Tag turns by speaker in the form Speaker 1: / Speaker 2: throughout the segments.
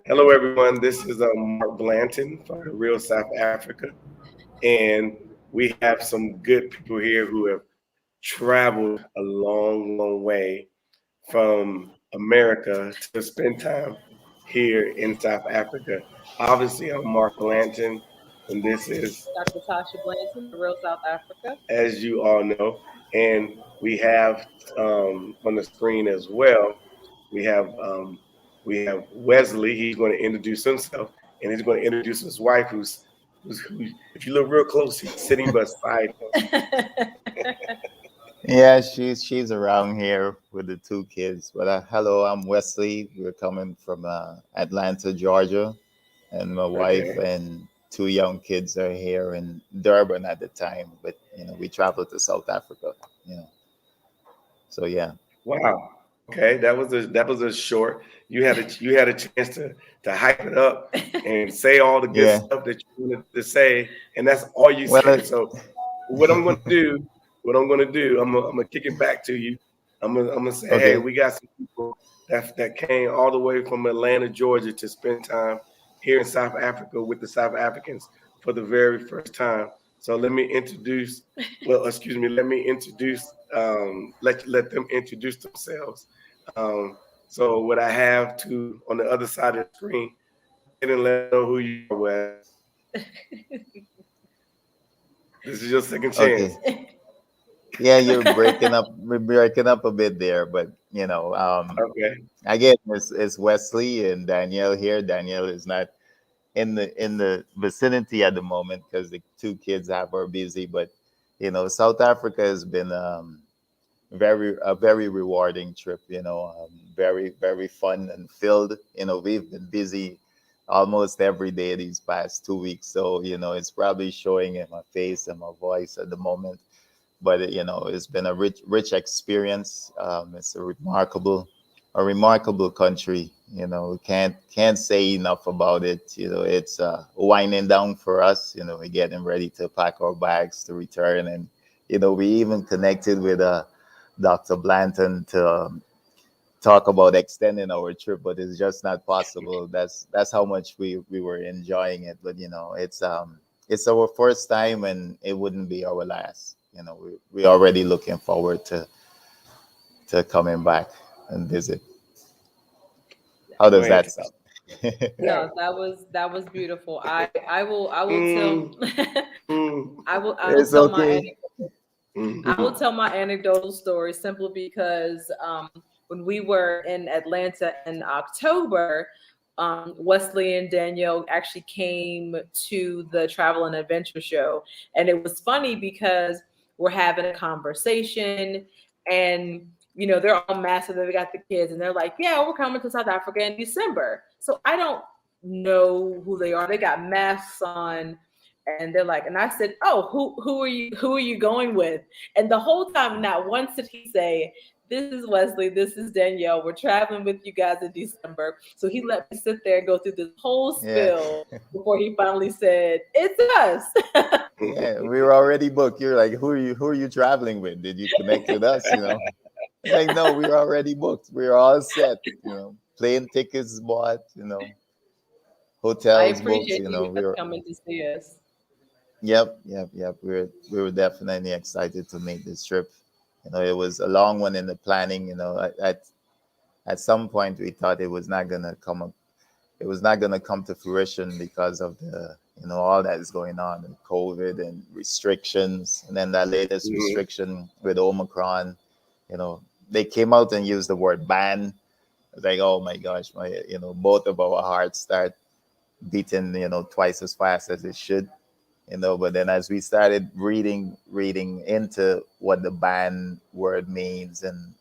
Speaker 1: Hello, everyone. This is Mark Blanton from the Real South Africa, and we have some good people here who have traveled a long, long way from America to spend time here in South Africa. Obviously, I'm Mark Blanton, and this is,
Speaker 2: Dr. Tasha Blanton, the Real South Africa.
Speaker 1: as you all know, and we have on the screen as well. We have Wesley. He's going to introduce himself, and he's going to introduce his wife, who, if you look real close, he's sitting beside him.
Speaker 3: Yeah, she's around here with the two kids. But hello, I'm Wesley. We're coming from Atlanta, Georgia, and my wife
Speaker 1: Okay.
Speaker 3: and two young kids are here in Durban at the time. But we traveled to South Africa. You know, so yeah.
Speaker 1: Wow. Okay, that was a short. You had a chance to hype it up and say all the good
Speaker 3: Yeah.
Speaker 1: stuff that you wanted to say, and that's all you
Speaker 3: Well,
Speaker 1: said. So what I'm going to do, I'm gonna kick it back to you. I'm gonna say, hey,
Speaker 3: okay.
Speaker 1: we got some people that came all the way from Atlanta, Georgia, to spend time here in South Africa with the South Africans for the very first time. So let me introduce. Well, excuse me. Let me introduce. Let them introduce themselves. Um, so what I have to on the other side of the screen, go ahead and let them know who you are, Wes. This is your second chance.
Speaker 3: Okay. Yeah, you're breaking up. We're breaking up a bit there, but
Speaker 1: Okay.
Speaker 3: again, it's Wesley and Danielle here. Danielle is not in the vicinity at the moment because the two kids have are busy. But South Africa has been very rewarding trip. Very fun and filled. We've been busy almost every day these past 2 weeks, so it's probably showing in my face and my voice at the moment. But it's been a rich experience. It's a remarkable country. Can't say enough about it. It's winding down for us. We're getting ready to pack our bags to return, and we even connected with Dr. Blanton to talk about extending our trip, but it's just not possible. That's how much we were enjoying it. But it's our first time, and it wouldn't be our last. We're already looking forward to coming back and visit. How does that sound?
Speaker 1: Fantastic.
Speaker 2: No,
Speaker 1: Yeah.
Speaker 2: that was beautiful. I will tell
Speaker 1: Mm, mm,
Speaker 2: I will
Speaker 3: It's
Speaker 2: tell my
Speaker 3: okay.
Speaker 2: I will
Speaker 1: mm.
Speaker 2: tell my anecdotal story simply because when we were in Atlanta in October, Wesley and Danielle actually came to the Travel and Adventure Show. And it was funny because we're having a conversation and they're all massive. They got the kids and they're like, yeah, we're coming to South Africa in December. So I don't know who they are. They got masks on and they're like, and I said, "Oh, who are you going with?" And the whole time, not once did he say, "This is Wesley, this is Danielle. We're traveling with you guys in December." So he let me sit there and go through this whole
Speaker 3: Yeah.
Speaker 2: spill before he finally said, "It's us."
Speaker 3: Yeah, we were already booked. You're like, who are you traveling with? Did you connect with us? It's like, no, we were already booked. We were all set. Plane tickets bought.
Speaker 2: I
Speaker 3: Hotels booked.
Speaker 2: appreciate you
Speaker 3: We
Speaker 2: guys
Speaker 3: were.
Speaker 2: coming to see us.
Speaker 3: Yep. We were definitely excited to make this trip. It was a long one in the planning. At some point we thought it was not gonna come up. It was not gonna come to fruition because of the all that is going on in COVID and restrictions, and then that latest
Speaker 1: Mhm.
Speaker 3: restriction with Omicron. They came out and used the word ban. I was like, oh my gosh, both of our hearts start beating twice as fast as it should. But then as we started reading into what the ban word means and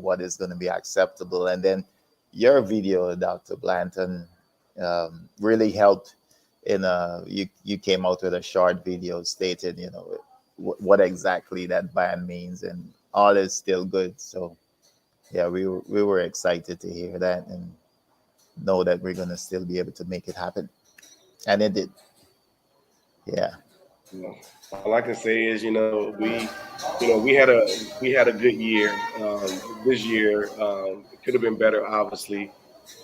Speaker 3: what is going to be acceptable, and then your video, Dr. Blanton, really helped. You came out with a short video stated what exactly that ban means, and all is still good. So yeah, we were excited to hear that and know that we're going to still be able to make it happen, and it did. Yeah.
Speaker 1: You know, all I can say is, we had a good year. This year, it could have been better, obviously,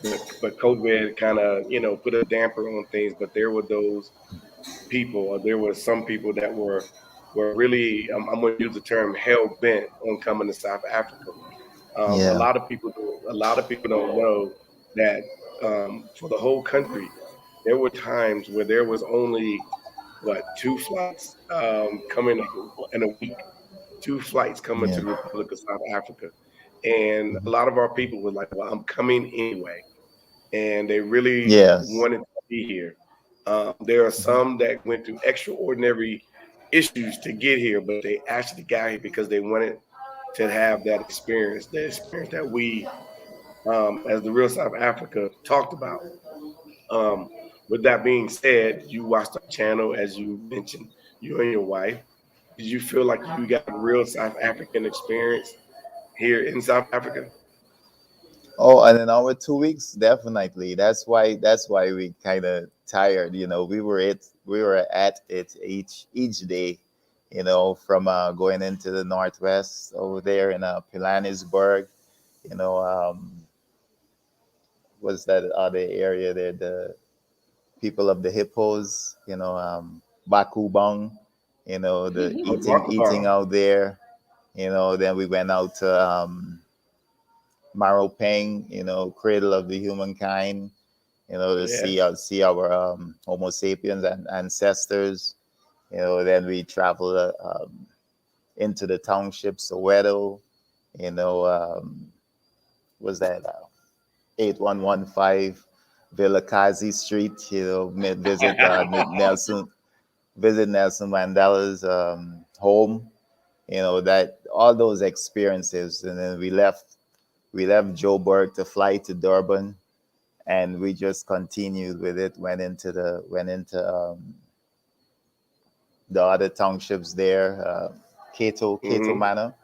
Speaker 1: but COVID kind of, put a damper on things. But there were those people, or there were some people that were really, I'm going to use the term hell bent on coming to South Africa. A
Speaker 3: Yeah,
Speaker 1: lot of people, a lot of people don't know that for the whole country, there were times where there was only two flights coming in a week, two flights coming to
Speaker 3: yeah,
Speaker 1: the Republic of South Africa, and a lot of our people were like, "Well, I'm coming anyway," and they really
Speaker 3: yes,
Speaker 1: wanted to be here. There are some that went through extraordinary issues to get here, but they actually got here because they wanted to have that experience, the experience that we, as the Real South Africa, talked about. Um, with that being said, you watched our channel, as you mentioned, you and your wife. Did you feel like you got real South African experience here in South Africa?
Speaker 3: Oh, and in our 2 weeks, definitely. That's why we kind of tired. We were at it each day. From going into the northwest over there in Johannesburg. You know, was that other area there? The people of the hippos. Bakubang. The
Speaker 1: Oh,
Speaker 3: eating
Speaker 1: Barkabang.
Speaker 3: out there. Then we went out to Maropeng. Cradle of the humankind. To see
Speaker 1: Yes.
Speaker 3: see our Homo sapiens and ancestors. Then we traveled into the township Soweto. You know, was that 8115 Vilakazi Street? Visit Nelson Mandela's home. That all those experiences, and then we left Joburg to fly to Durban, and we just continued with it. Went into the other townships there, Cato
Speaker 1: Hmm.
Speaker 3: Manor,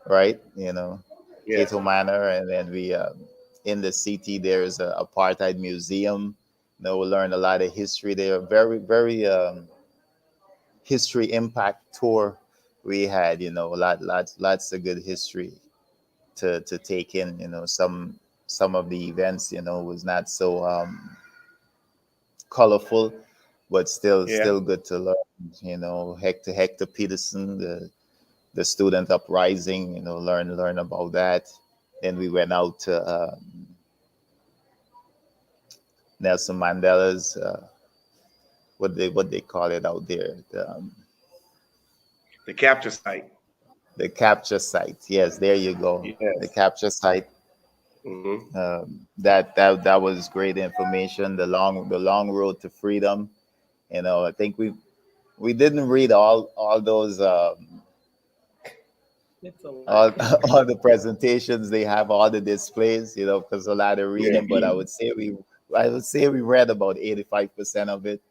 Speaker 3: right?
Speaker 1: Yes.
Speaker 3: Cato Manor, and then we in the city there is a apartheid museum. We learned a lot of history there. Very very history impact tour we had. Lots of good history to take in. Some of the events was not so colorful, but
Speaker 1: Yeah.
Speaker 3: still good to learn. Hector Peterson, the student uprising. Learn about that. Then we went out to Nelson Mandela's what they call it out there,
Speaker 1: The capture site.
Speaker 3: the capture site. Yes, there you go, the
Speaker 1: Yes.
Speaker 3: capture site.
Speaker 1: Hmm.
Speaker 3: That was great information. The long road to freedom. I think we didn't read all those
Speaker 2: It's a lot.
Speaker 3: all, all the presentations they have, all the displays, because a lot of
Speaker 1: Yeah.
Speaker 3: reading. But I would say we read about 85% of it.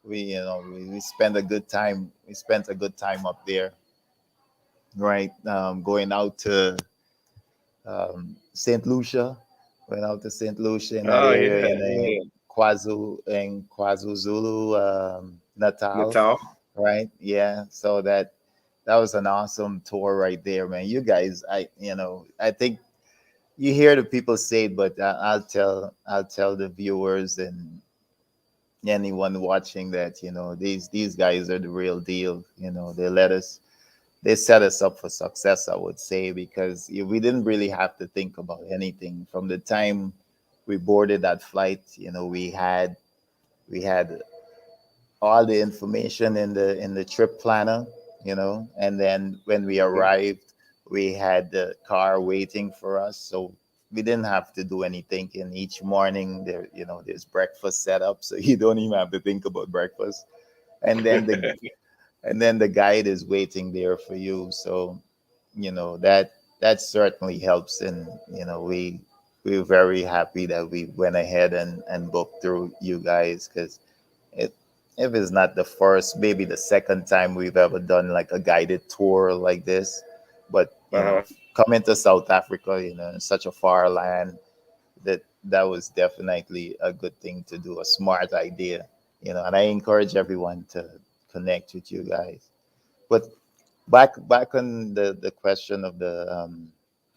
Speaker 3: We spent a good time. We spent a good time up there, right? Going out to St. Lucia, went out to St. Lucia in that
Speaker 1: Oh
Speaker 3: area
Speaker 1: yeah.
Speaker 3: in
Speaker 1: Yeah.
Speaker 3: KwaZulu Zulu, Natal,
Speaker 1: Natal.
Speaker 3: right? Yeah. So that was an awesome tour right there, man. You guys, I think you hear the people say it, but I'll tell the viewers and anyone watching that these guys are the real deal. They set us up for success, I would say, because we didn't really have to think about anything from the time we boarded that flight. We had all the information in the trip planner. And then when we
Speaker 1: Hmm.
Speaker 3: arrived, we had the car waiting for us, so we didn't have to do anything. And each morning there's breakfast set up, so you don't even have to think about breakfast. And then the guide is waiting there for you. So that certainly helps. And we're very happy that we went ahead and booked through you guys, because it if it's not the first, maybe the second time we've ever done like a guided tour like this. But
Speaker 1: Uh-huh.
Speaker 3: coming to South Africa, in such a far land, that was definitely a good thing to do, a smart idea. And I encourage everyone connect with you guys. But back on the question of the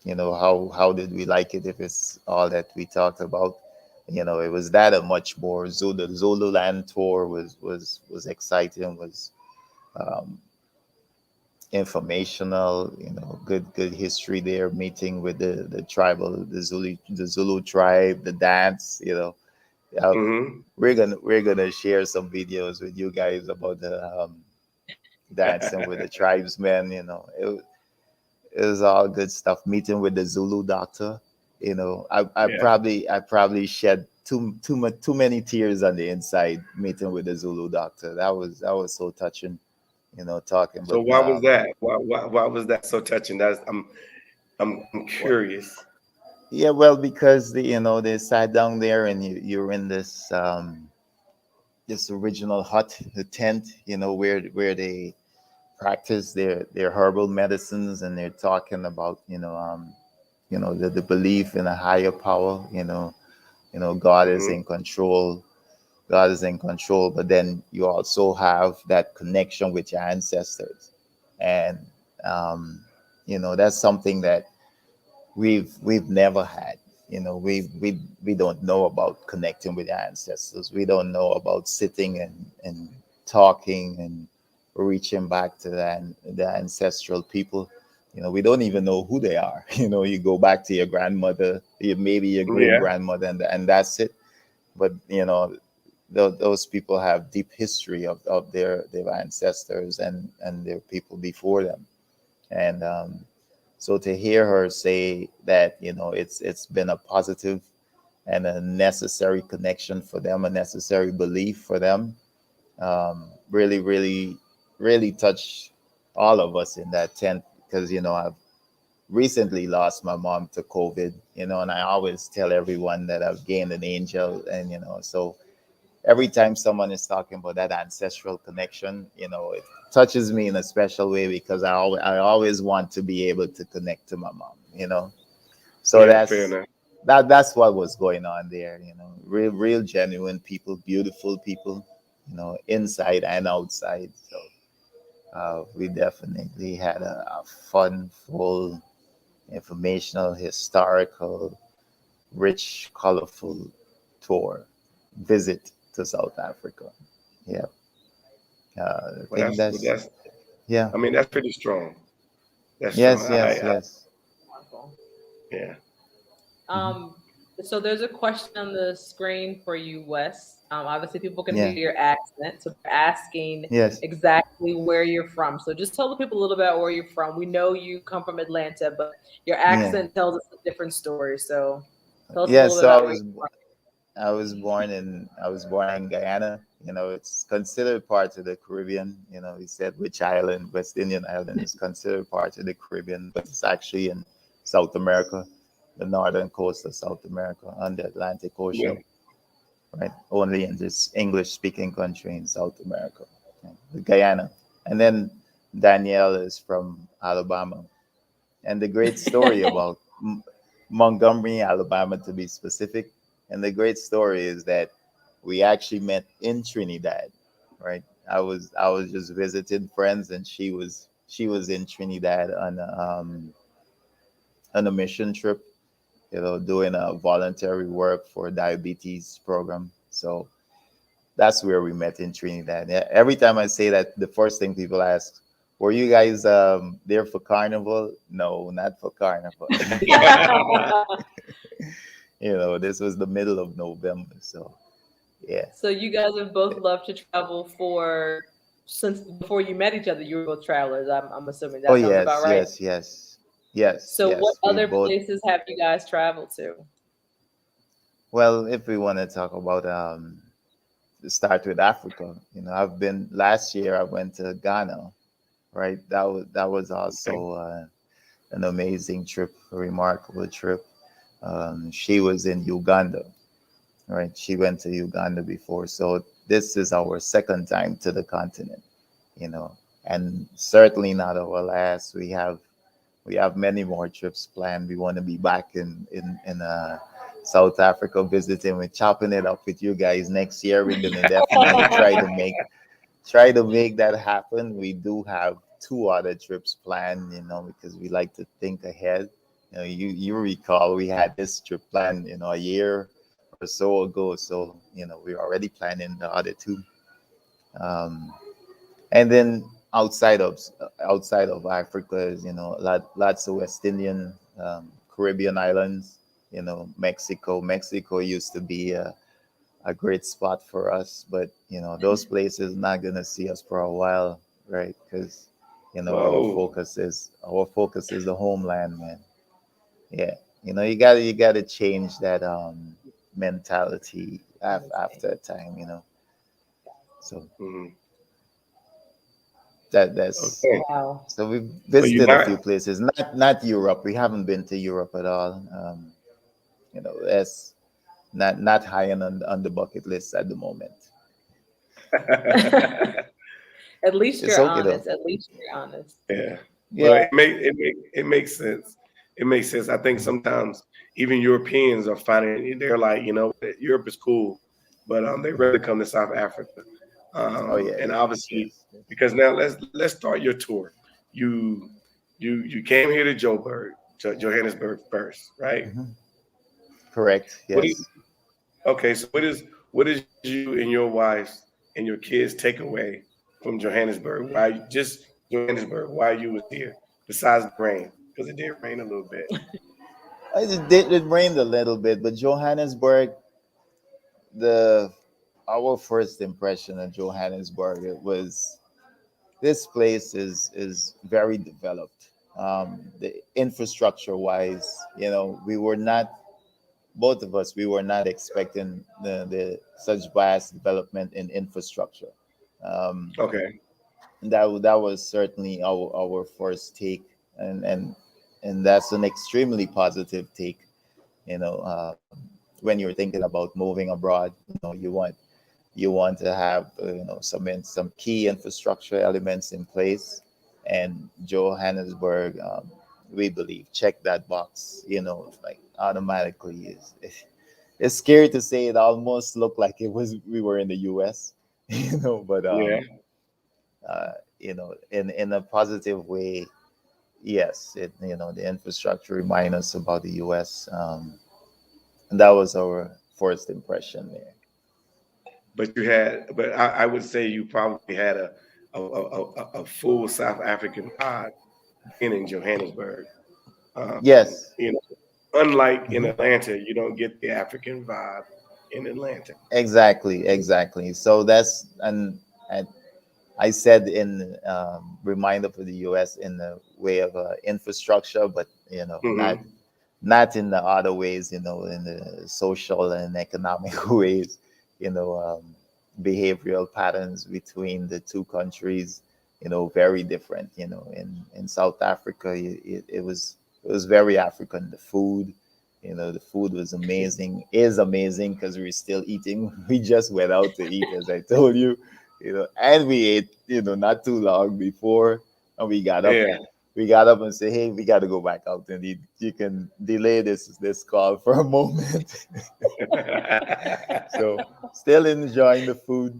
Speaker 3: how did we like it if it's all that we talked about. It was that a much more Zululand tour was exciting, was um, informational, good history there, meeting with the tribal, the Zulu tribe, the dance. uh,
Speaker 1: Hmm.
Speaker 3: we're gonna share some videos with you guys about the dancing with the tribesmen. It was all good stuff. Meeting with the Zulu doctor. I
Speaker 1: Yeah.
Speaker 3: probably shed too many tears on the inside meeting with the Zulu doctor. That was so touching. Talking,
Speaker 1: So
Speaker 3: but
Speaker 1: why was that? Why was that so touching? I'm
Speaker 3: what?
Speaker 1: curious.
Speaker 3: Yeah, well, because they sat down there and you're in this original hut, the tent, where they practice their herbal medicines, and they're talking about the belief in a higher power. God is
Speaker 1: Hmm.
Speaker 3: in control. God is in control, but then you also have that connection with your ancestors, and um, that's something that we've never had. We don't know about connecting with our ancestors. We don't know about sitting and talking and reaching back to the ancestral people. We don't even know who they are. You go back to your grandmother, maybe your great
Speaker 1: Yeah.
Speaker 3: grandmother, and that's it. But those people have deep history of their ancestors and their people before them. And so to hear her say that, it's been a positive and a necessary connection for them, a necessary belief for them, really, really, really touched all of us in that tent. Because I've recently lost my mom to COVID, and I always tell everyone that I've gained an angel, and so every time someone is talking about that ancestral connection, it touches me in a special way, because I always want to be able to connect to my mom. So
Speaker 1: Yeah. Fair
Speaker 3: that's
Speaker 1: enough.
Speaker 3: that's what was going on there. Real genuine people, beautiful people, inside and outside. So we definitely had a fun, full, informational, historical, rich, colorful tour visit to South Africa. Yeah, I
Speaker 1: Well,
Speaker 3: think that's
Speaker 1: that's.
Speaker 3: yeah.
Speaker 1: I mean, that's pretty strong. That's strong.
Speaker 3: Yes, yes,
Speaker 1: I
Speaker 3: yes.
Speaker 2: Wonderful.
Speaker 1: yeah.
Speaker 3: Hmm.
Speaker 2: Um, so there's a question on the screen for you, Wes. Obviously, people can hear
Speaker 3: Yeah,
Speaker 2: your accent, so they're asking
Speaker 3: yes,
Speaker 2: exactly where you're from. So just tell the people a little about where you're from. We know you come from Atlanta, but your
Speaker 3: yeah,
Speaker 2: accent tells us a different story. So tell us a
Speaker 3: yeah.
Speaker 2: little bit
Speaker 3: So
Speaker 2: about where you're
Speaker 3: I was born in Guyana. It's considered part of the Caribbean. We said which island, West Indian Island, is considered part of the Caribbean, but it's actually in South America, the northern coast of South America, on the Atlantic
Speaker 1: Yeah.
Speaker 3: Ocean, right? Only in this English-speaking country in South America, the Guyana. And then Danielle is from Alabama, and the great story
Speaker 2: from.
Speaker 3: about Montgomery, Alabama, to be specific. And the great story is that we actually met in Trinidad, right? I was just visiting friends, and she was in Trinidad on a mission trip, doing a voluntary work for a diabetes program. So that's where we met in Trinidad. Yeah, every time I say that, the first thing people ask, "Were you guys there for carnival?" No, not for carnival. This was the middle of November, so yeah.
Speaker 2: So you guys have both loved to travel for since before you met each other. You were both travelers. I'm assuming
Speaker 3: Oh
Speaker 2: that sounds about
Speaker 3: yes,
Speaker 2: right.
Speaker 3: yes, yes, yes,
Speaker 2: So what
Speaker 3: yes. We
Speaker 2: other
Speaker 3: both.
Speaker 2: places have you guys traveled to?
Speaker 3: Well, if we want to talk about start with Africa, I've been last year. I went to Ghana, right? That was
Speaker 1: Okay.
Speaker 3: also an amazing trip, a remarkable trip. She was in Uganda, right? She went to Uganda before, so this is our second time to the continent, you know, and certainly not our last. We have many more trips planned. We want to be back in South Africa visiting. We're chopping it up with you guys next year. We're gonna definitely try to make try to make that happen. We do have two other trips planned, because we like to think ahead. You recall we had this trip planned, a year or so ago. So, we're already planning the other two. Um, and then outside of Africa is, lots of West Indian, Caribbean islands. Mexico. Mexico used to be a great spot for us, but those places not gonna see us for a while, right? Because our
Speaker 1: Whoa.
Speaker 3: focus is the homeland, man. Yeah, you gotta change that mentality after a time, So
Speaker 1: Mhm.
Speaker 3: that's
Speaker 1: Okay.
Speaker 2: Wow.
Speaker 3: so we've
Speaker 1: So you're
Speaker 3: visited a few
Speaker 1: not.
Speaker 3: places, not Europe. We haven't been to Europe at all. That's not high on the bucket list at the moment.
Speaker 2: At least
Speaker 3: It's
Speaker 2: you're
Speaker 3: okay though.
Speaker 2: honest. At least you're honest.
Speaker 1: Yeah. Well,
Speaker 3: Yeah.
Speaker 1: it makes sense. It makes sense. I think sometimes even Europeans are finding they're like, Europe is cool, but they rather come to South Africa.
Speaker 3: Oh yeah,
Speaker 1: And
Speaker 3: yes,
Speaker 1: obviously,
Speaker 3: yes, yes.
Speaker 1: because now let's start your tour. You you came here to Johannesburg first, right?
Speaker 3: Mhm. Correct.
Speaker 1: What is
Speaker 3: Yes.
Speaker 1: okay? So what is you and your wives and your kids take away from Johannesburg? Why just Johannesburg? Why you was here? Besides the rain, because it did rain a little bit.
Speaker 3: It rained a little bit, but Johannesburg, the our first impression of Johannesburg, it was this place is very developed. The infrastructure wise, we were not both of us we were not expecting the such vast development in infrastructure. Um,
Speaker 1: Okay.
Speaker 3: that was certainly our first take, and that's an extremely positive take. When you're thinking about moving abroad, you want to have some key infrastructure elements in place, and Johannesburg, we believe, check that box, like automatically. It's scary to say, it almost looked like we were in the US. But
Speaker 1: Yeah.
Speaker 3: in a positive way. Yes, the infrastructure remind us about the U.S. And that was our first impression there.
Speaker 1: But I would say you probably had a full South African vibe being in Johannesburg.
Speaker 3: Yes.
Speaker 1: Unlike in
Speaker 3: Mhm.
Speaker 1: Atlanta, you don't get the African vibe in Atlanta.
Speaker 3: Exactly. So and I said in reminder for the U.S. in the way of infrastructure, but not
Speaker 1: Hmm.
Speaker 3: in the other ways, in the social and economic ways, behavioral patterns between the two countries, very different. In South Africa, it was very African. The food was amazing, is amazing because we're still eating. We just went out to eat, as I told you, and we ate, not too long before, and we got up
Speaker 1: Yeah.
Speaker 3: and say, "Hey, we got to go back out and eat. You can delay this call for a moment." So, still enjoying the food,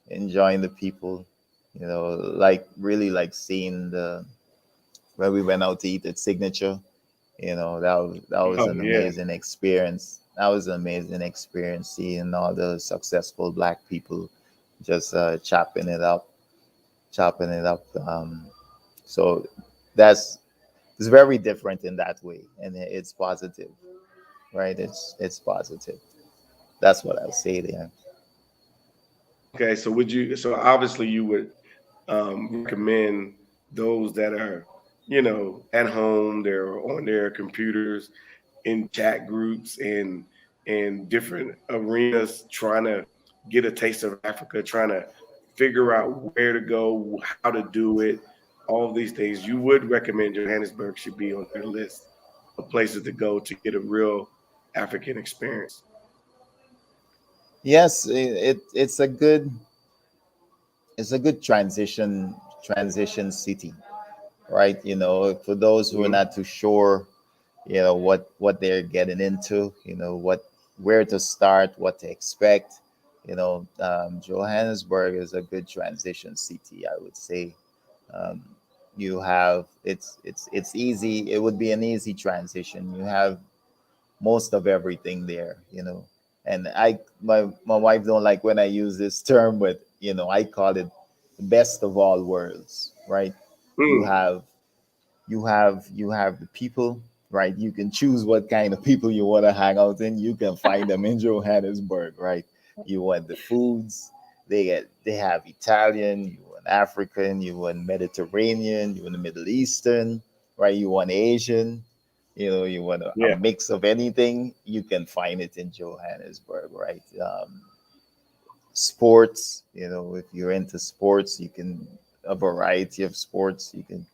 Speaker 3: enjoying the people, like really like seeing the when we went out to eat at Signature. That was
Speaker 1: Oh
Speaker 3: an
Speaker 1: yeah.
Speaker 3: amazing experience. That was an amazing experience seeing all the successful Black people just chopping it up. So that's it's very different in that way, and it's positive, right? It's positive. That's what I'll say there.
Speaker 1: Okay. So would you? So obviously you would recommend those that are, at home. They're on their computers in chat groups and different arenas, trying to get a taste of Africa, trying to figure out where to go, how to do it, all of these things. You would recommend Johannesburg should be on their list of places to go to get a real African experience.
Speaker 3: Yes, it's a good transition city, right? For those who are
Speaker 1: Mhm.
Speaker 3: not too sure, what they're getting into, where to start, what to expect. Johannesburg is a good transition city, I would say. Um, you have it's easy. It would be an easy transition. You have most of everything there. And my wife don't like when I use this term, but I call it the best of all worlds, right? You
Speaker 1: Mm,
Speaker 3: have you have the people, right? You can choose what kind of people you want to hang out in. You can find them in Johannesburg, right? You want the foods, they have Italian, you want African, you want Mediterranean, you want the Middle Eastern, right? You want Asian, you want a
Speaker 1: yeah,
Speaker 3: mix of anything, you can find it in Johannesburg, right? Sports, if you're into sports, you can a variety of sports, you can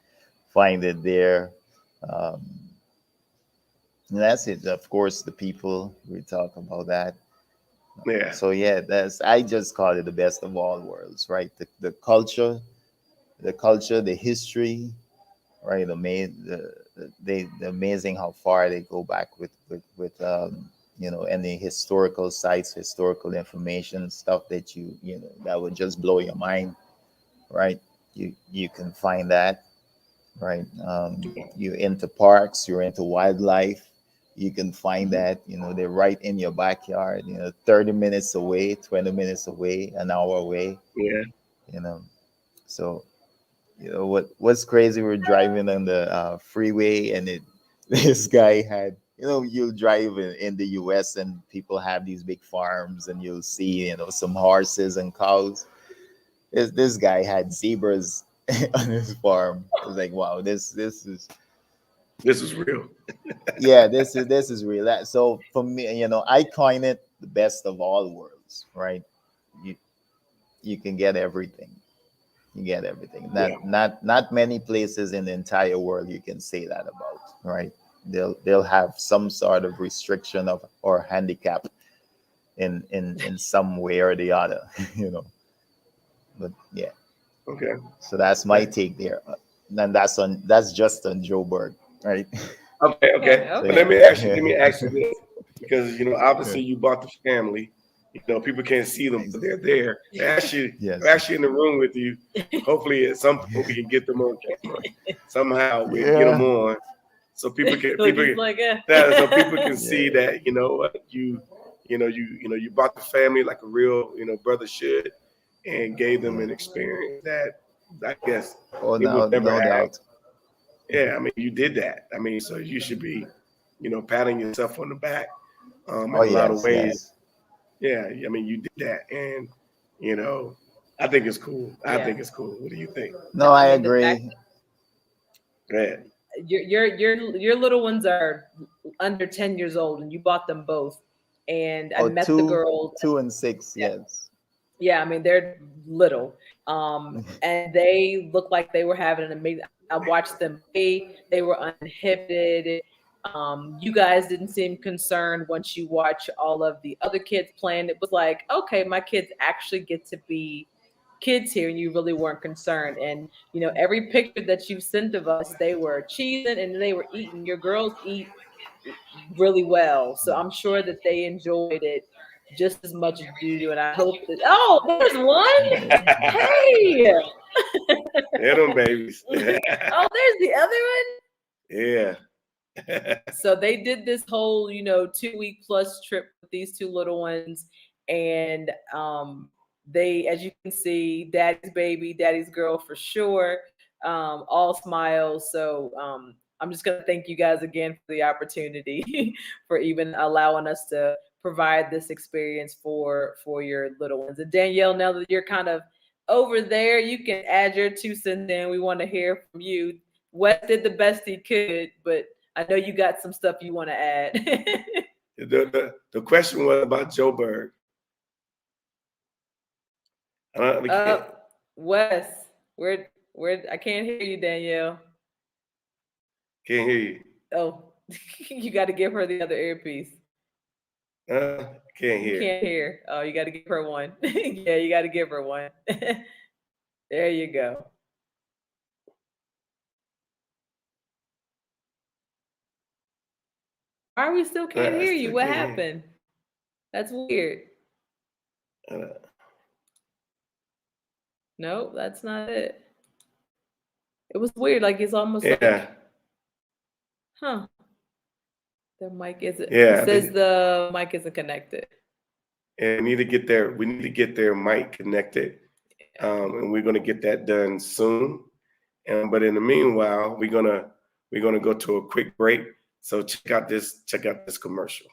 Speaker 3: find it there. Um, and that's it. Of course, the people, we talk about that.
Speaker 1: yeah,
Speaker 3: So yeah, that's I just call it the best of all worlds, right? The culture, the history, right? The amazing how far they go back with any historical sites, historical information, stuff that would just blow your mind, right? You can find that, right? You're into parks, you're into wildlife, you can find that, they're right in your backyard, 30 minutes away, 20 minutes away, an hour away,
Speaker 1: yeah,
Speaker 3: you know. So, what's crazy, we're driving on the freeway and this guy had, you'll drive in the US and people have these big farms and you'll see, some horses and cows. This guy had zebras on his farm. It's like, wow, this is
Speaker 1: this is real.
Speaker 3: yeah, this is real. So for me, I coin it the best of all worlds, right? You you can get everything. You get everything.
Speaker 1: Yeah,
Speaker 3: Not many places in the entire world you can say that about, right? They'll have some sort of restriction of or handicap in some way or the other, you know. But yeah,
Speaker 1: okay,
Speaker 3: so that's my
Speaker 1: okay,
Speaker 3: take there. And that's just on Joburg, right?
Speaker 1: okay,
Speaker 2: Okay,
Speaker 1: okay.
Speaker 3: So
Speaker 1: But
Speaker 3: yeah,
Speaker 1: let me ask you, let me ask you this, because
Speaker 3: yeah.
Speaker 1: obviously you bought the family. People can't see them, but they're there. They're
Speaker 3: Yes.
Speaker 1: actually in the room with you. Hopefully, at some point we can get them on camera. Somehow we'll get them
Speaker 3: Yeah.
Speaker 1: on, so
Speaker 2: look, he's like,
Speaker 1: so people can see
Speaker 3: Yeah.
Speaker 1: that what you bought the family like a real brother should, and gave them
Speaker 3: Yeah.
Speaker 1: an experience that I guess
Speaker 3: Oh,
Speaker 1: they would
Speaker 3: no,
Speaker 1: never
Speaker 3: no
Speaker 1: have.
Speaker 3: doubt.
Speaker 1: Yeah, I mean, you did that. I mean, so you should be, patting yourself on the back,
Speaker 3: Oh
Speaker 1: in a lot of
Speaker 3: yes,
Speaker 1: ways.
Speaker 3: yes.
Speaker 1: Yeah, I mean, you did that, and you know, I think it's cool. I
Speaker 2: yeah.
Speaker 1: think it's cool. What do you think?
Speaker 3: No,
Speaker 2: I
Speaker 3: I
Speaker 2: mean, the fact
Speaker 3: agree.
Speaker 1: Yeah,
Speaker 2: your little ones are under 10 years old and you bought them both, and I
Speaker 3: Oh,
Speaker 2: met the
Speaker 3: two,
Speaker 2: girls.
Speaker 3: 2 and 6. Yes.
Speaker 2: Yeah, I mean they're little, and they look like they were having an amazing. I watched them play; they were uninhibited. You guys didn't seem concerned once you watch all of the other kids playing. It was like, okay, my kids actually get to be kids here, and you really weren't concerned. And every picture that you sent of us, they were cheesing and they were eating. Your girls eat really well. So I'm sure that they enjoyed it just as much as you do. And I hope that, oh, there's one. Hey.
Speaker 1: they're them babies.
Speaker 2: Oh, there's the other one.
Speaker 1: Yeah,
Speaker 2: So they did this whole, 2 week plus trip with these two little ones. And they, as you can see, daddy's baby, daddy's girl for sure. All smiles. So I'm just gonna thank you guys again for the opportunity for even allowing us to provide this experience for your little ones. And Danielle, now that you're kind of over there, you can add your 2 cents in. We want to hear from you. Wes did the best he could, but I know you got some stuff you want to add.
Speaker 1: the question was about Joe Berg. We can't
Speaker 2: Wes, where I can't hear you, Danielle.
Speaker 1: can't hear you.
Speaker 2: Oh, you got to give her the other earpiece.
Speaker 1: Can't
Speaker 2: You
Speaker 1: hear.
Speaker 2: can't hear. Oh, you got to give her one. Yeah, you got to give her one. There you go. Why we still can't
Speaker 1: I
Speaker 2: hear you?
Speaker 1: still
Speaker 2: What
Speaker 1: can't hear.
Speaker 2: happened? That's weird. No, that's not it. It was weird. Like it's almost
Speaker 1: Yeah,
Speaker 2: like, huh? The mic isn't. It
Speaker 1: yeah.
Speaker 2: says the mic isn't connected.
Speaker 1: And we need to get their mic connected, and we're gonna get that done soon. But in the meanwhile, we're gonna go to a quick break. So check out this commercial.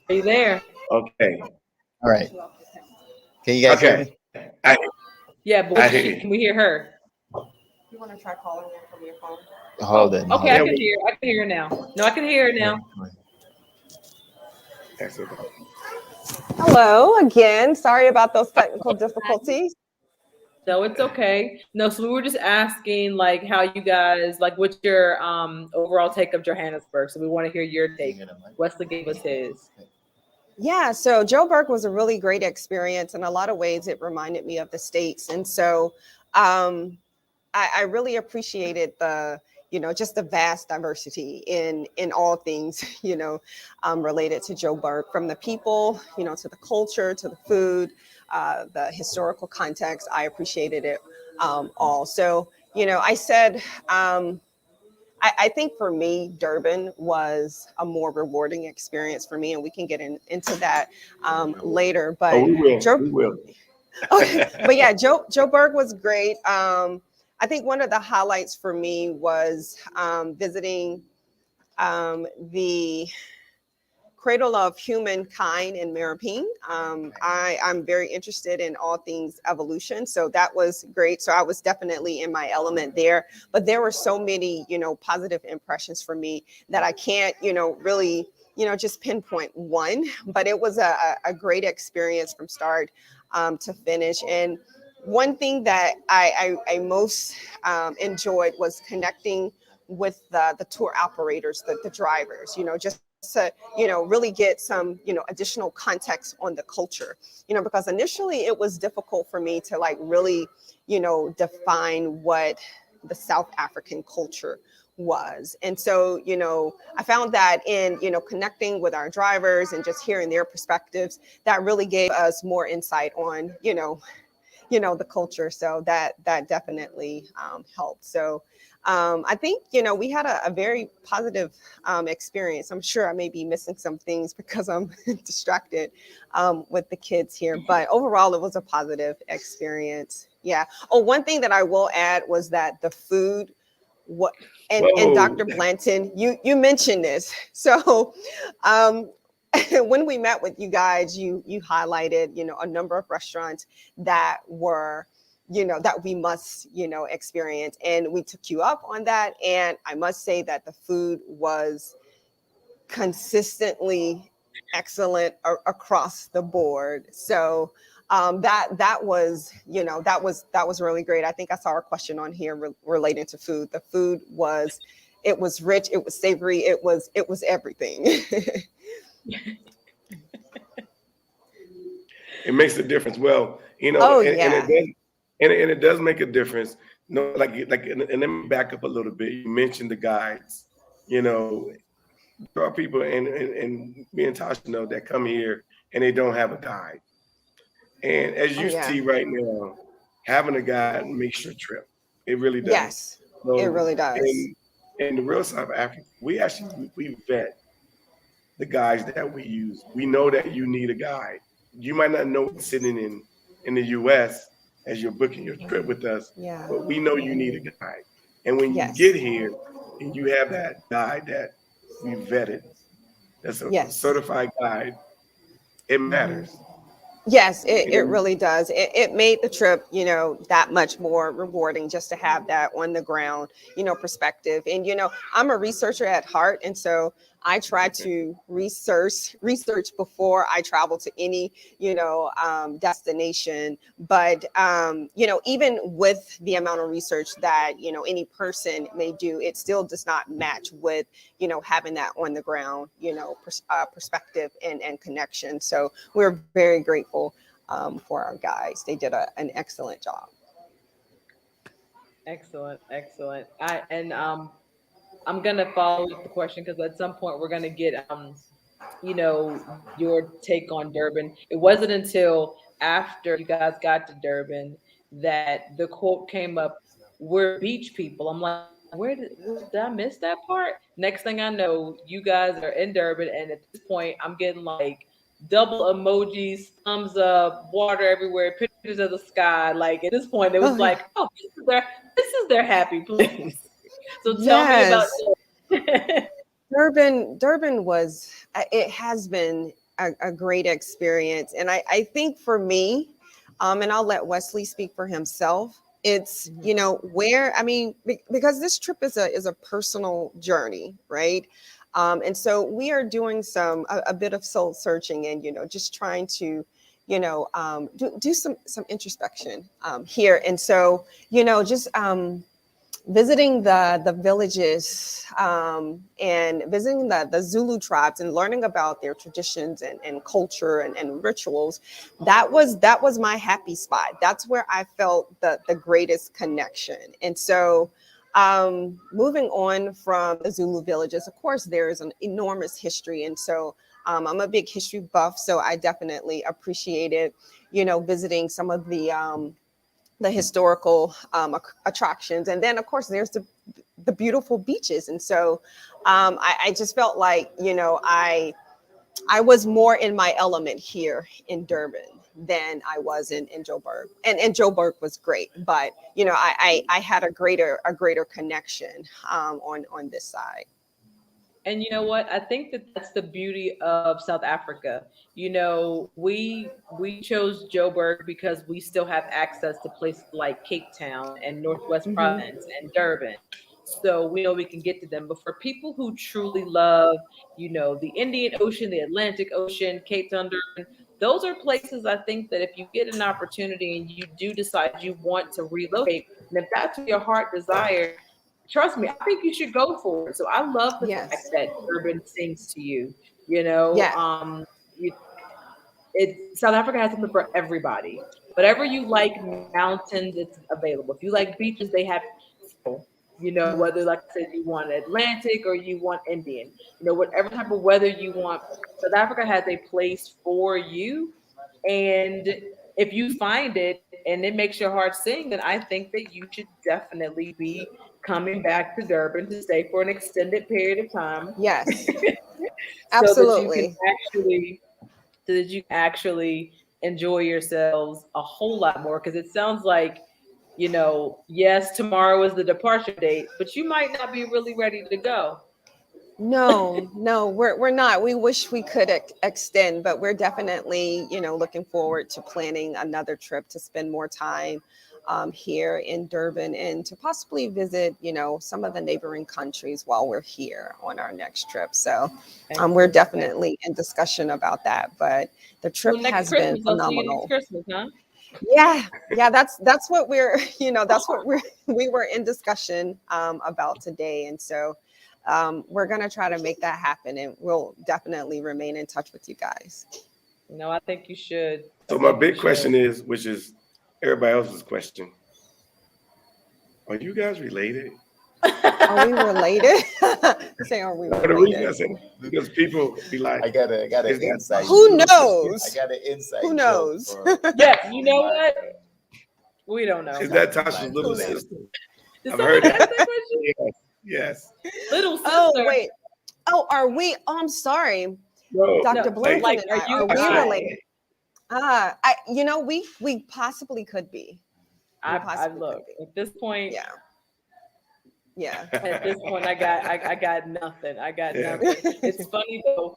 Speaker 2: Are you there?
Speaker 1: Okay.
Speaker 3: All right. Can you guys hear me?
Speaker 1: Okay.
Speaker 2: Yeah, but
Speaker 1: I hear you.
Speaker 2: can we hear her?
Speaker 4: You want to try calling in from your phone?
Speaker 3: Hold on.
Speaker 2: Okay,
Speaker 3: hold
Speaker 2: I
Speaker 3: on.
Speaker 2: can hear. I can hear her now. No, I can hear her now.
Speaker 1: Excellent.
Speaker 4: Hello again. Sorry about those technical difficulties.
Speaker 2: No, it's okay. No, so we were just asking like how you guys like what's your overall take of Johannesburg. So we want to hear your take. Wesley gave us his.
Speaker 4: Yeah, so Joburg was a really great experience. In a lot of ways, it reminded me of the States. And so I really appreciated the, just the vast diversity in all things, related to Joburg, from the people, to the culture, to the food, the historical context. I appreciated it all. So, I said, I think for me, Durban was a more rewarding experience for me, and we can get into that later. But
Speaker 1: We will.
Speaker 4: but yeah, Joburg was great. I think one of the highlights for me was visiting the Cradle of Humankind in Maripine. I'm very interested in all things evolution, so that was great. So I was definitely in my element there. But there were so many, positive impressions for me that I can't, really, just pinpoint one. But it was a great experience from start to finish. And one thing that I most enjoyed was connecting with the tour operators, the drivers, just to really get some additional context on the culture, because initially it was difficult for me to like really define what the South African culture was. And so I found that in connecting with our drivers and just hearing their perspectives, that really gave us more insight on the culture. So that definitely helped. So I think, we had a very positive experience. I'm sure I may be missing some things because I'm distracted with the kids here, but overall it was a positive experience. Yeah. Oh, one thing that I will add was that the food, and Dr. Blanton, you mentioned this. So when we met with you guys, you highlighted, a number of restaurants that were, that we must, experience. And we took you up on that. And I must say that the food was consistently excellent across the board. So that was, that was really great. I think I saw a question on here relating to food. The food was, it was rich, it was savory, it was everything.
Speaker 1: It makes a difference. Well, and it does make a difference. No, and let me back up a little bit. You mentioned the guides. There are people, and me and Tasha know, that come here and they don't have a guide. And as you see right now, having a guide makes your trip. It really does.
Speaker 4: Yes,
Speaker 1: So,
Speaker 4: it really does.
Speaker 1: In the real South Africa, we vet the guides that we use. We know that you need a guide. You might not know it's sitting in the US as you're booking your trip with us, but we know you need a guide. And when you get here and you have that guide that we vetted, that's a certified guide, it matters.
Speaker 4: Yes, it really does. It made the trip, that much more rewarding just to have that on the ground, perspective. And, I'm a researcher at heart. And so I try to research before I travel to any, destination. But, even with the amount of research that, any person may do, it still does not match with, having that on the ground, perspective and connection. So we're very grateful for our guys. They did an excellent job.
Speaker 2: Excellent, excellent. I'm gonna follow up the question because at some point we're gonna get your take on Durban. It wasn't until after you guys got to Durban that the quote came up, "We're beach people." I'm like, did I miss that part? Next thing I know, you guys are in Durban, and at this point, I'm getting like double emojis, thumbs up, water everywhere, pictures of the sky. Like at this point, it was
Speaker 4: Oh, yeah.
Speaker 2: like, oh, this is their happy place. So tell me about
Speaker 4: Yes. Durban was, it has been a great experience. And I think for me, and I'll let Wesley speak for himself, it's, where, I mean, because this trip is a personal journey, right? And so we are doing a bit of soul searching and, just trying to, do some introspection here. And so, just, visiting the villages and visiting the Zulu tribes and learning about their traditions and culture and rituals, that was my happy spot. That's where I felt the greatest connection. And so moving on from the Zulu villages, of course, there is an enormous history. And so I'm a big history buff, so I definitely appreciated, visiting some of the historical attractions. And then, of course, there's the beautiful beaches. And so I just felt like, I was more in my element here in Durban than I was in Joburg. And Joburg was great, but, I had a greater connection on this side.
Speaker 2: And you know what? I think that that's the beauty of South Africa. We chose Joburg because we still have access to places like Cape Town and Northwest
Speaker 4: Mhm.
Speaker 2: Province and Durban. So we know we can get to them. But for people who truly love, the Indian Ocean, the Atlantic Ocean, Cape Town, Durban, those are places I think that if you get an opportunity and you do decide you want to relocate, and if that's what your heart desires, trust me, I think you should go for it. So I love the fact
Speaker 4: Yes.
Speaker 2: that Durban sings to you. You know,
Speaker 4: Yeah.
Speaker 2: you, South Africa has something for everybody. Whatever you like, mountains, it's available. If you like beaches, they have. Whether like I said, you want Atlantic or you want Indian. Whatever type of weather you want, South Africa has a place for you. And if you find it and it makes your heart sing, then I think that you should definitely be coming back to Durban to stay for an extended period of time
Speaker 4: Yes.
Speaker 2: so that you can
Speaker 4: Absolutely.
Speaker 2: actually enjoy yourselves a whole lot more. Because it sounds like, yes, tomorrow is the departure date, but you might not be really ready to go.
Speaker 4: No, we're not. We wish we could extend, but we're definitely, looking forward to planning another trip to spend more time here in Durban and to possibly visit, some of the neighboring countries while we're here on our next trip. So we're
Speaker 2: Excellent.
Speaker 4: definitely in discussion about that, but the
Speaker 2: Well,
Speaker 4: trip
Speaker 2: next
Speaker 4: has been
Speaker 2: Christmas, I'll see you next
Speaker 4: phenomenal.
Speaker 2: Christmas, huh?
Speaker 4: Yeah, that's what we're, that's what we were in discussion about today. And so we're gonna try to make that happen, and we'll definitely remain in touch with you guys.
Speaker 2: No, I think you should. I
Speaker 1: So my
Speaker 2: think you
Speaker 1: big
Speaker 2: should.
Speaker 1: question is, which is everybody else's question: are you guys related?
Speaker 4: Are we related? Say, are we
Speaker 1: No, the reason I
Speaker 4: related?
Speaker 1: say that, because people be like,
Speaker 3: I got
Speaker 1: is
Speaker 3: an
Speaker 1: that
Speaker 3: inside
Speaker 1: Tasha's
Speaker 4: Who
Speaker 3: joke.
Speaker 1: little sister?
Speaker 3: I
Speaker 4: knows?
Speaker 3: got an inside
Speaker 4: Who
Speaker 3: joke
Speaker 4: knows?
Speaker 2: Yeah, you know
Speaker 3: my
Speaker 2: what? We don't know.
Speaker 1: Is that
Speaker 3: Dr.
Speaker 1: Tasha's little
Speaker 4: Who
Speaker 3: Blanchard.
Speaker 4: knows?
Speaker 1: sister?
Speaker 2: Did
Speaker 1: I've
Speaker 2: someone
Speaker 1: heard
Speaker 2: ask
Speaker 1: that.
Speaker 2: that question?
Speaker 1: Yes, yes.
Speaker 2: Little
Speaker 4: Oh,
Speaker 2: sister.
Speaker 4: wait. Oh, are we? Oh, I'm sorry,
Speaker 1: No,
Speaker 2: No,
Speaker 4: Dr.
Speaker 1: like
Speaker 4: Blanton
Speaker 2: like,
Speaker 4: and
Speaker 2: are
Speaker 4: are
Speaker 2: you
Speaker 4: we
Speaker 1: Tasha,
Speaker 2: guys?
Speaker 4: related? We possibly could be. We
Speaker 2: I
Speaker 4: possibly could
Speaker 2: look
Speaker 4: be.
Speaker 2: at this point.
Speaker 4: Yeah, yeah.
Speaker 2: At this point, I got nothing. I got
Speaker 1: yeah.
Speaker 2: nothing. It's funny though.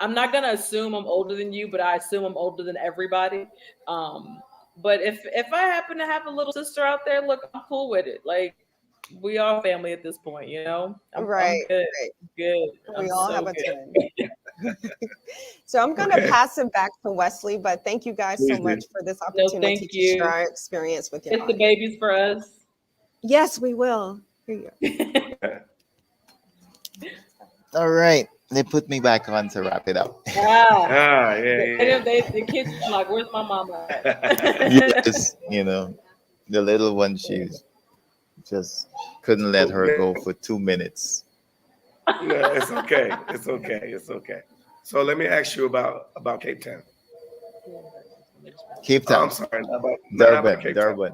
Speaker 2: I'm not gonna assume I'm older than you, but I assume I'm older than everybody. Um, but if I happen to have a little sister out there, look, I'm cool with it. Like, we all family at this point, you know. I'm
Speaker 4: Right,
Speaker 2: good,
Speaker 4: right.
Speaker 2: good.
Speaker 4: We
Speaker 2: I'm
Speaker 4: all
Speaker 2: so
Speaker 4: have a
Speaker 2: good.
Speaker 4: twin. So I'm going to
Speaker 1: Okay,
Speaker 4: pass it back to Wesley, but thank you guys so
Speaker 1: please do.
Speaker 4: much for this
Speaker 2: No,
Speaker 4: opportunity
Speaker 2: thank
Speaker 4: to share
Speaker 2: you.
Speaker 4: our experience with your
Speaker 2: Kiss the
Speaker 4: audience.
Speaker 2: babies for us.
Speaker 4: Yes, we will. Here you go.
Speaker 3: All right, they put me back on to wrap it up.
Speaker 2: Ah,
Speaker 1: Ah, yeah, yeah,
Speaker 2: the kids are like, "Where's my mama
Speaker 1: yeah.
Speaker 2: at?"
Speaker 3: Yes, the little one, she just couldn't let
Speaker 1: So,
Speaker 3: her go for 2 minutes.
Speaker 1: no, it's okay. It's okay. It's okay. So let me ask you about Cape Town.
Speaker 3: Cape
Speaker 1: Oh, I'm
Speaker 3: Town,
Speaker 1: sorry, not about
Speaker 3: Durban,
Speaker 1: Cape Town.
Speaker 3: Durban,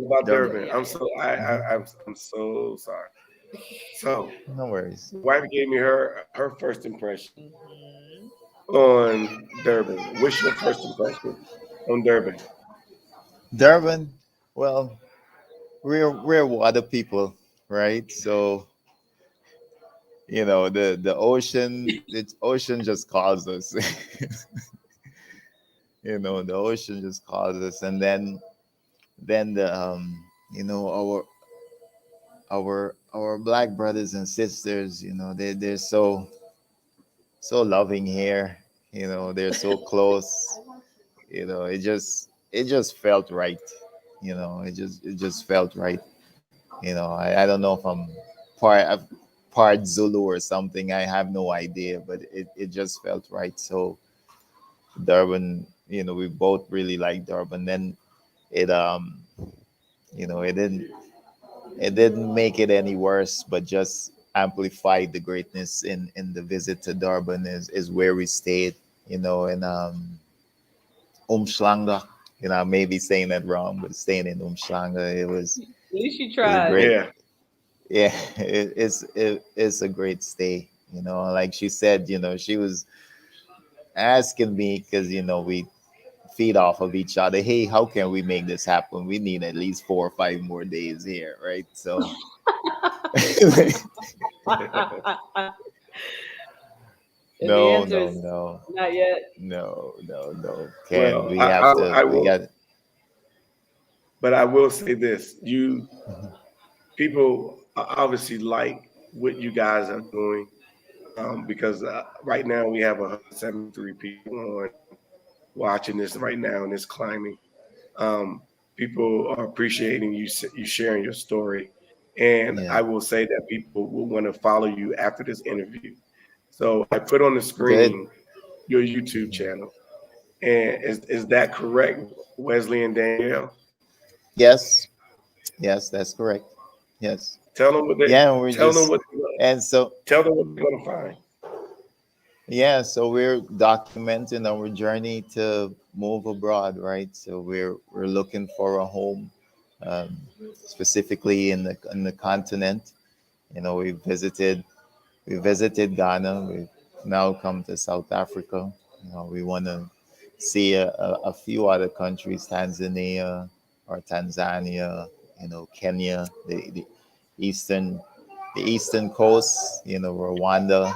Speaker 1: About
Speaker 3: Durban.
Speaker 1: Durban.
Speaker 2: Yeah,
Speaker 1: I'm
Speaker 2: yeah.
Speaker 1: so I'm so sorry. So
Speaker 3: No worries.
Speaker 1: my wife gave me her first impression
Speaker 2: Mhm.
Speaker 1: on Durban. What's your first impression on Durban?
Speaker 3: Durban, well, we're water people, right? So the ocean just calls us. The ocean just calls us, and then the our black brothers and sisters, they're so loving here. They're so close. It just felt right. It just felt right. I don't know if I'm part part Zulu or something. I have no idea, but it just felt right. So Durban, we both really like Durban. Then it you know it didn't make it any worse, but just amplified the greatness in the visit to Durban is where we stayed, in Umhlanga. I may be saying that wrong, but staying in Umhlanga, it was
Speaker 2: At least you
Speaker 3: it was
Speaker 2: tried.
Speaker 3: great.
Speaker 1: Yeah.
Speaker 3: Yeah, it's a great stay. Like she said, she was asking me because we feed off of each other. Hey, how can we make this happen? We need at least 4 or 5 more days here, right? So
Speaker 2: And the
Speaker 3: no,
Speaker 2: answer
Speaker 3: no,
Speaker 2: is
Speaker 3: no,
Speaker 2: not yet.
Speaker 3: no. Ken,
Speaker 1: Well,
Speaker 3: we have to.
Speaker 1: I
Speaker 3: We
Speaker 1: will,
Speaker 3: got.
Speaker 1: but I will say this: you people obviously like what you guys are doing because right now we have 173 people on watching this right now, and it's climbing. Um, People are appreciating you sharing your story, and
Speaker 3: Yeah,
Speaker 1: I will say that people will want to follow you after this interview. So I put on the
Speaker 3: good.
Speaker 1: screen your YouTube channel, and is that correct, Wesley and Danielle?
Speaker 3: Yes, yes, that's correct. Yes,
Speaker 1: Tell them what they
Speaker 3: yeah. We're
Speaker 1: tell them
Speaker 3: just
Speaker 1: what
Speaker 3: and so
Speaker 1: tell them what they're gonna find.
Speaker 3: Yeah, so we're documenting our journey to move abroad, right? So we're looking for a home, um, specifically in the continent. We visited Ghana. We've now come to South Africa. We want to see a few other countries, Tanzania or Tanzania, Kenya, the eastern the eastern coast, Rwanda,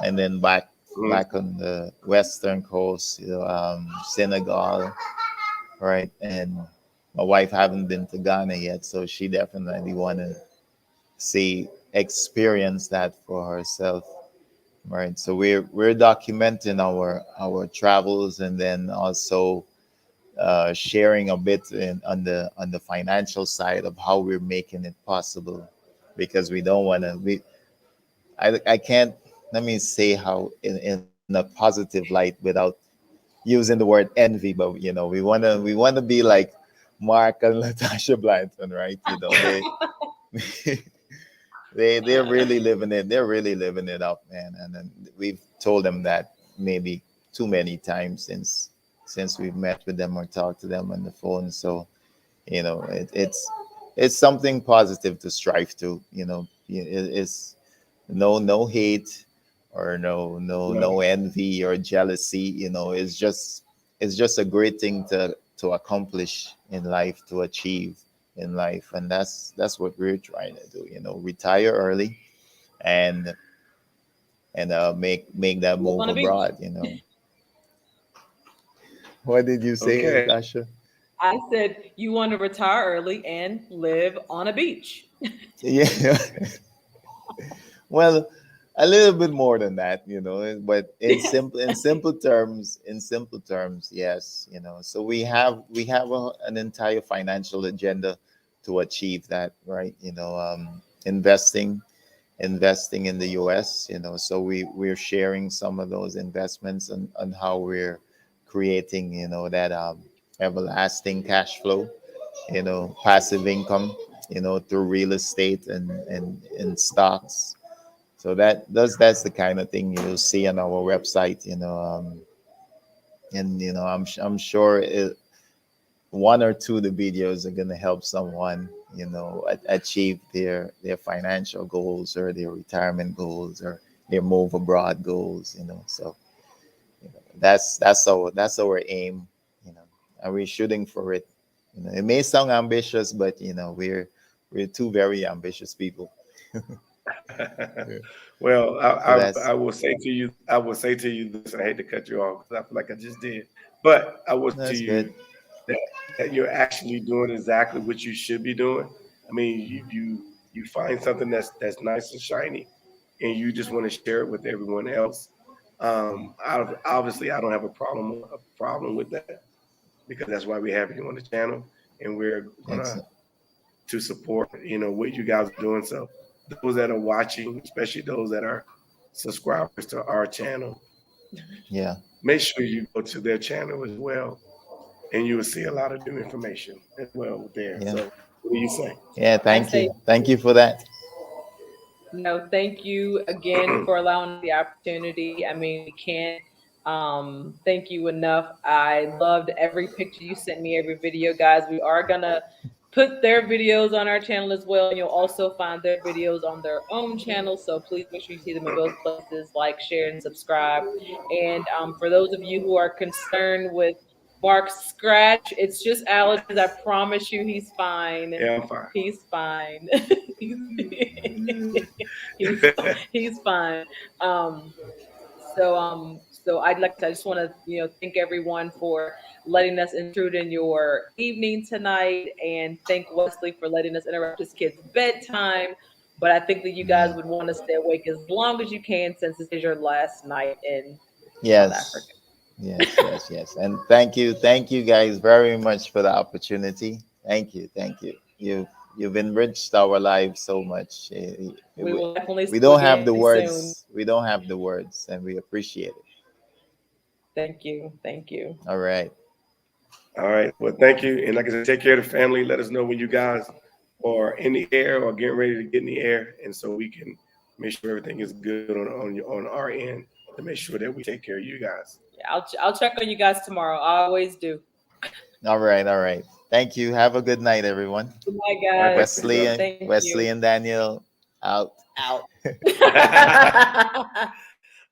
Speaker 3: and then
Speaker 1: Mhm.
Speaker 3: back on the western coast, Senegal, right? And my wife haven't been to Ghana yet, so she definitely want to experience that for herself, right? So we're documenting our travels, and then also sharing a bit on the financial side of how we're making it possible, because we don't want to. I can't, let me say how in a positive light without using the word envy, but we want to be like Mark and Latasha Blanton, right? They're really living it. They're really living it up, man. And then we've told them that maybe too many times since we've met with them or talked to them on the phone. So it's something positive to strive to. It's no hate or no
Speaker 1: No.
Speaker 3: envy or jealousy. It's just a great thing to accomplish in life, to achieve in life, and that's what we're trying to do. Retire early and make that
Speaker 2: Live
Speaker 3: move
Speaker 2: on the beach.
Speaker 3: abroad. What did you say,
Speaker 1: Okay.
Speaker 3: Natasha?
Speaker 2: I said you want to retire early and live on a beach.
Speaker 3: Yeah. Well, a little bit more than that, but in simple terms, yes, so we have an entire financial agenda to achieve that, right? Investing investing in the US, so we're sharing some of those investments and how we're creating, that everlasting cash flow, passive income, through real estate and stocks. So that's the kind of thing you'll see on our website, and I'm sure one or two of the videos are going to help someone, achieve their financial goals or their retirement goals or their move abroad goals, so that's our aim, and we're shooting for it. It may sound ambitious, but we're two very ambitious people. Yeah.
Speaker 1: Well,
Speaker 3: So
Speaker 1: I will say to you this. I hate to cut you off because I feel like I just did, but I will say to
Speaker 3: that's
Speaker 1: you
Speaker 3: good.
Speaker 1: that, that you're actually doing exactly what you should be doing. I mean, you find something that's nice and shiny, and you just want to share it with everyone else. Obviously, I don't have a problem with that because that's why we have you on the channel, and we're gonna
Speaker 3: Excellent.
Speaker 1: to support what you guys are doing. So those that are watching, especially those that are subscribers to our channel,
Speaker 3: Yeah.
Speaker 1: make sure you go to their channel as well, and you will see a lot of new information as well there.
Speaker 3: Yeah.
Speaker 1: So what do you say?
Speaker 3: Yeah,
Speaker 2: I
Speaker 3: thank
Speaker 2: say
Speaker 3: you, thank you for that.
Speaker 2: no, thank you again for allowing us the opportunity. I mean, we can't thank you enough. I loved every picture you sent me, every video, guys. We are gonna put their videos on our channel as well. And you'll also find their videos on their own channel. So please make sure you see them in both places, like, share, and subscribe. And for those of you who are concerned with Mark's scratch, it's just allergies. I promise you he's fine.
Speaker 1: Yeah, I'm fine.
Speaker 2: He's fine. he's, he's he's fine. Um, so I just want to thank everyone for letting us intrude in your evening tonight, and thank Wesley for letting us interrupt his kid's bedtime. But I think that you guys
Speaker 3: Yeah.
Speaker 2: would want to stay awake as long as you can, since this is your last night in South Africa.
Speaker 3: Yes. Yes. And thank you guys very much for the opportunity. Thank you. You've enriched our lives so much.
Speaker 2: We will definitely
Speaker 3: We
Speaker 2: see you
Speaker 3: don't have the
Speaker 2: again soon.
Speaker 3: words. We don't have the words, and we appreciate it.
Speaker 2: Thank you. Thank you.
Speaker 3: All right.
Speaker 1: All right. Well, thank you, and like I said, take care of the family. Let us know when you guys are in the air or getting ready to get in the air, and so we can make sure everything is good on our end to make sure that we take care of you guys.
Speaker 2: Yeah, I'll check on you guys tomorrow. I always do.
Speaker 3: All right. All right. Thank you. Have a good night, everyone.
Speaker 2: Good night,
Speaker 1: All right,
Speaker 2: guys.
Speaker 1: thank you,
Speaker 2: Thank
Speaker 3: Wesley
Speaker 2: you.
Speaker 3: and Daniel out.
Speaker 2: Out.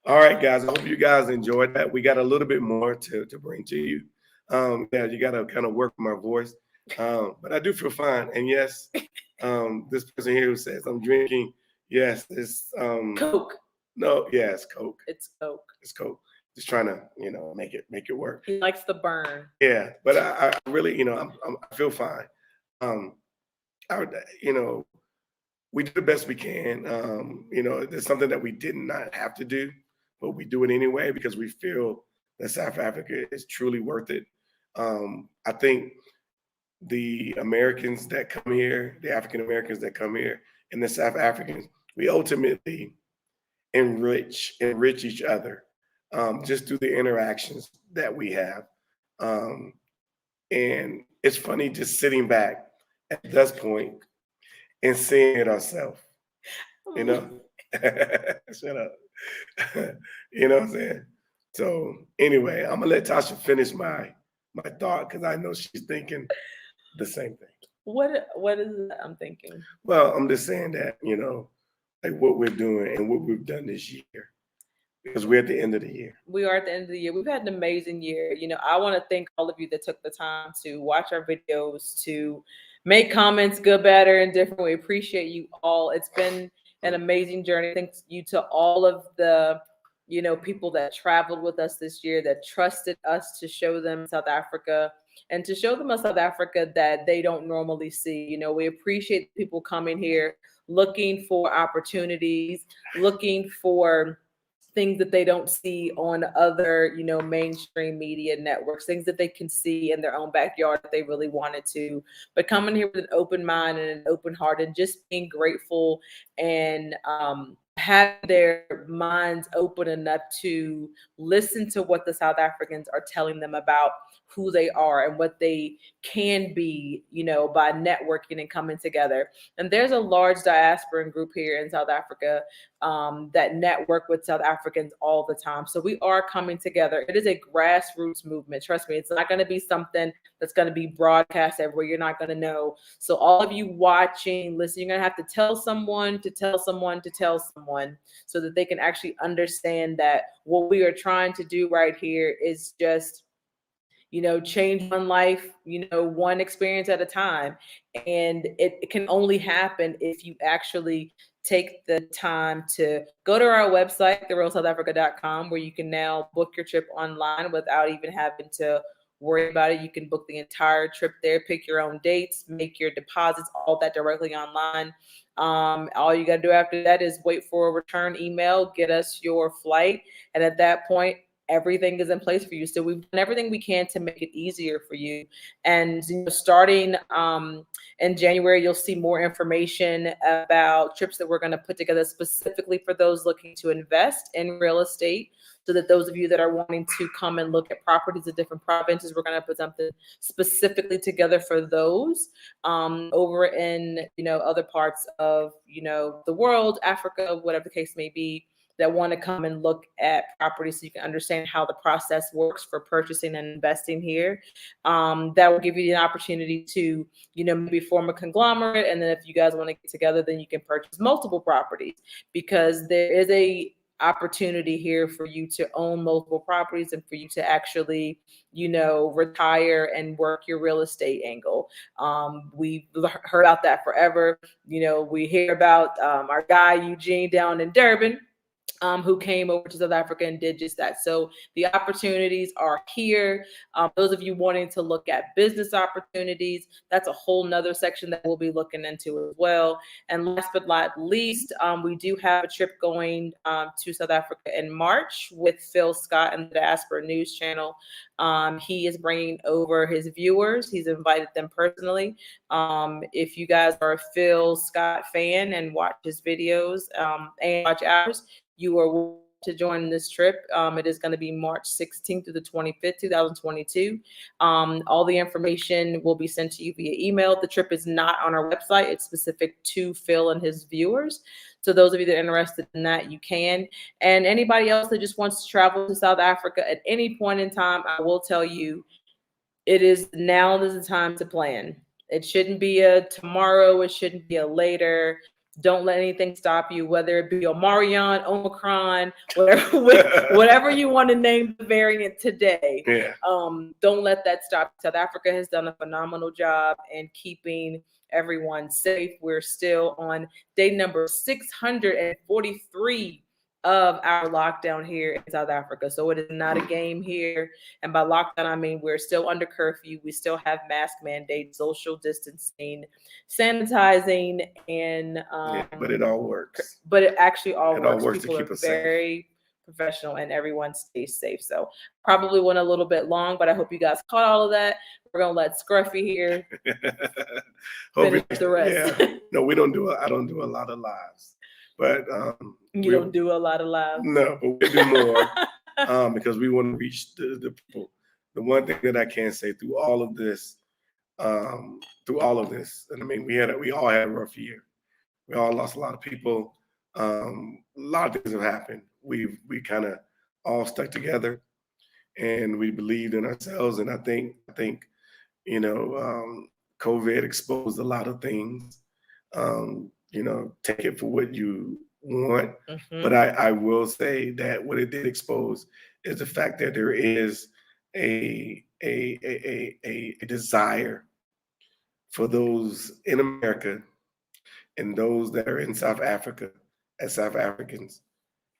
Speaker 1: All right, guys. I hope you guys enjoyed that. We got a little bit more to bring to you. Yeah, you got to kind of work my voice, but I do feel fine. And yes, this person here who says I'm drinking. Yes, it's
Speaker 2: Coke.
Speaker 1: no, yes, Coke.
Speaker 2: It's Coke.
Speaker 1: It's Coke. Just trying to make it work.
Speaker 2: He likes the burn.
Speaker 1: Yeah, but I really I feel fine. Um, I would, we do the best we can. There's something that we did not have to do, but we do it anyway because we feel that South Africa is truly worth it. I think the Americans that come here, the African Americans that come here, and the South Africans, we ultimately enrich each other just through the interactions that we have. Um, and it's funny just sitting back at this point and seeing it ourselves, you know. Shut up. You know what I'm saying? So anyway, I'm gonna let Tasha finish my thought because I know she's thinking the same thing.
Speaker 2: What is it I'm thinking?
Speaker 1: Well, I'm just saying that, like what we're doing and what we've done this year because we're at the end of the year.
Speaker 2: We are at the end of the year. We've had an amazing year. I want to thank all of you that took the time to watch our videos, to make comments, good, bad, or indifferent. We appreciate you all. It's been an amazing journey. Thanks you to all of the people that traveled with us this year, that trusted us to show them South Africa. and to show them a South Africa that they don't normally see. You know, we appreciate people coming here looking for opportunities, looking for things that they don't see on other, you know, mainstream media networks, things that they can see in their own backyard if they really wanted to. But coming here with an open mind and an open heart and just being grateful and have their minds open enough to listen to what the South Africans are telling them about who they are and what they can be, you know, by networking and coming together. And there's a large diasporan group here in South Africa that network with South Africans all the time. So we are coming together. It is a grassroots movement. Trust me, it's not going to be something that's going to be broadcast everywhere. You're not going to know. So all of you watching, listening, you're going to have to tell someone to tell someone to tell someone so that they can actually understand that what we are trying to do right here is just, you know, change one life, you know, one experience at a time. And it can only happen if you actually take the time to go to our website, therealsouthafrica.com, where you can now book your trip online without even having to worry about it. You can book the entire trip there, pick your own dates, make your deposits, all that directly online. All you got to do after that is wait for a return email, get us your flight. And at that point, everything is in place for you. So we've done everything we can to make it easier for you. And you know, starting in January, you'll see more information about trips that we're going to put together specifically for those looking to invest in real estate. So that those of you that are wanting to come and look at properties in different provinces, we're going to put something specifically together for those over in, you know, other parts of, you know, the world, Africa, whatever the case may be, that want to come and look at property so you can understand how the process works for purchasing and investing here. That will give you an opportunity to, you know, maybe form a conglomerate. And then if you guys want to get together, then you can purchase multiple properties, because there is a opportunity here for you to own multiple properties and for you to actually, you know, retire and work your real estate angle. We've heard about that forever. You know, we hear about our guy Eugene down in Durban, who came over to South Africa and did just that. So the opportunities are here. Those of you wanting to look at business opportunities, that's a whole nother section that we'll be looking into as well. And last but not least, we do have a trip going to South Africa in March with Phil Scott and the Diaspora News Channel. He is bringing over his viewers. He's invited them personally. If you guys are a Phil Scott fan and watch his videos and watch ours, you are welcome to join this trip. It is going to be March 16th through the 25th, 2022. All the information will be sent to you via email. The trip is not on our website. It's specific to Phil and his viewers. So those of you that are interested in that, you can. And anybody else that just wants to travel to South Africa at any point in time, I will tell you, now is the time to plan. It shouldn't be a tomorrow. It shouldn't be a later. Don't let anything stop you, whether it be Omarion, Omicron, whatever you want to name the variant today.
Speaker 1: Yeah.
Speaker 2: Don't let that stop. South Africa has done a phenomenal job in keeping everyone safe. We're still on day number 643 of our lockdown here in South Africa. So it is not a game here. And by lockdown, I mean we're still under curfew. We still have mask mandates, social distancing, sanitizing, and
Speaker 1: but it all works.
Speaker 2: But it actually all works.
Speaker 1: All works
Speaker 2: People
Speaker 1: to keep
Speaker 2: are
Speaker 1: us
Speaker 2: very professional and everyone stays safe. So probably went a little bit long, but I hope you guys caught all of that. We're gonna let Scruffy here finish the rest.
Speaker 1: Yeah. No, we don't do I don't do a lot of lives. But
Speaker 2: you don't do a lot of lives.
Speaker 1: No, but we do more because we want to reach the people. The one thing that I can say through all of this, and I mean we all had a rough year. We all lost a lot of people. A lot of things have happened. We kind of all stuck together, and we believed in ourselves. And I think you know, COVID exposed a lot of things. You know, take it for what you want. Mm-hmm. But I will say that what it did expose is the fact that there is a desire for those in America and those that are in South Africa as South Africans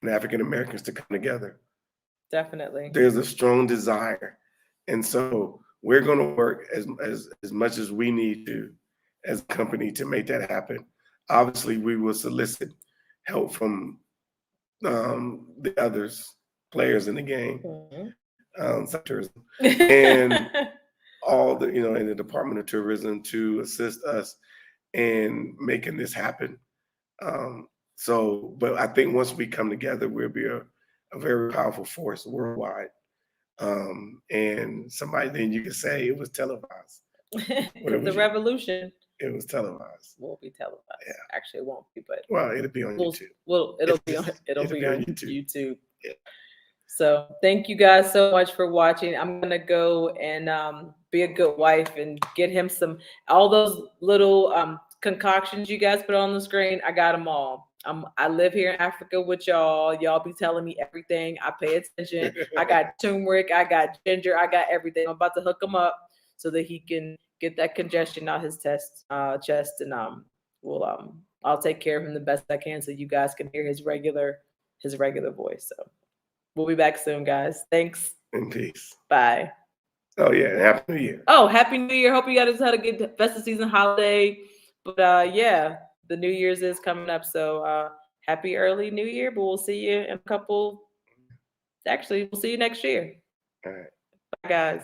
Speaker 1: and African Americans to come together.
Speaker 2: Definitely.
Speaker 1: There's a strong desire. And so we're going to work as much as we need to as a company to make that happen. Obviously, we will solicit help from the others players in the game, tourism, and all the in the Department of Tourism to assist us in making this happen. But I think once we come together, we'll be a very powerful force worldwide. And somebody then you can say it was televised.
Speaker 2: The revolution.
Speaker 1: It was televised.
Speaker 2: Will be televised.
Speaker 1: Yeah.
Speaker 2: Actually, it won't be, but
Speaker 1: it'll be on YouTube.
Speaker 2: It'll be on YouTube. Yeah. So thank you guys so much for watching. I'm gonna go and be a good wife and get him all those little concoctions you guys put on the screen. I got them all. I live here in Africa with y'all. Y'all be telling me everything. I pay attention. I got turmeric. I got ginger. I got everything. I'm about to hook him up so that he can get that congestion out his chest, and I'll take care of him the best I can so you guys can hear his regular voice. So we'll be back soon, guys. Thanks.
Speaker 1: And peace.
Speaker 2: Bye.
Speaker 1: Oh yeah, Happy New Year.
Speaker 2: Oh, Happy New Year. Hope you guys had a good festive season holiday. But yeah, the New Year's is coming up. So happy early New Year. But we'll see you in a couple. Actually, we'll see you next year.
Speaker 1: All right.
Speaker 2: Bye, guys.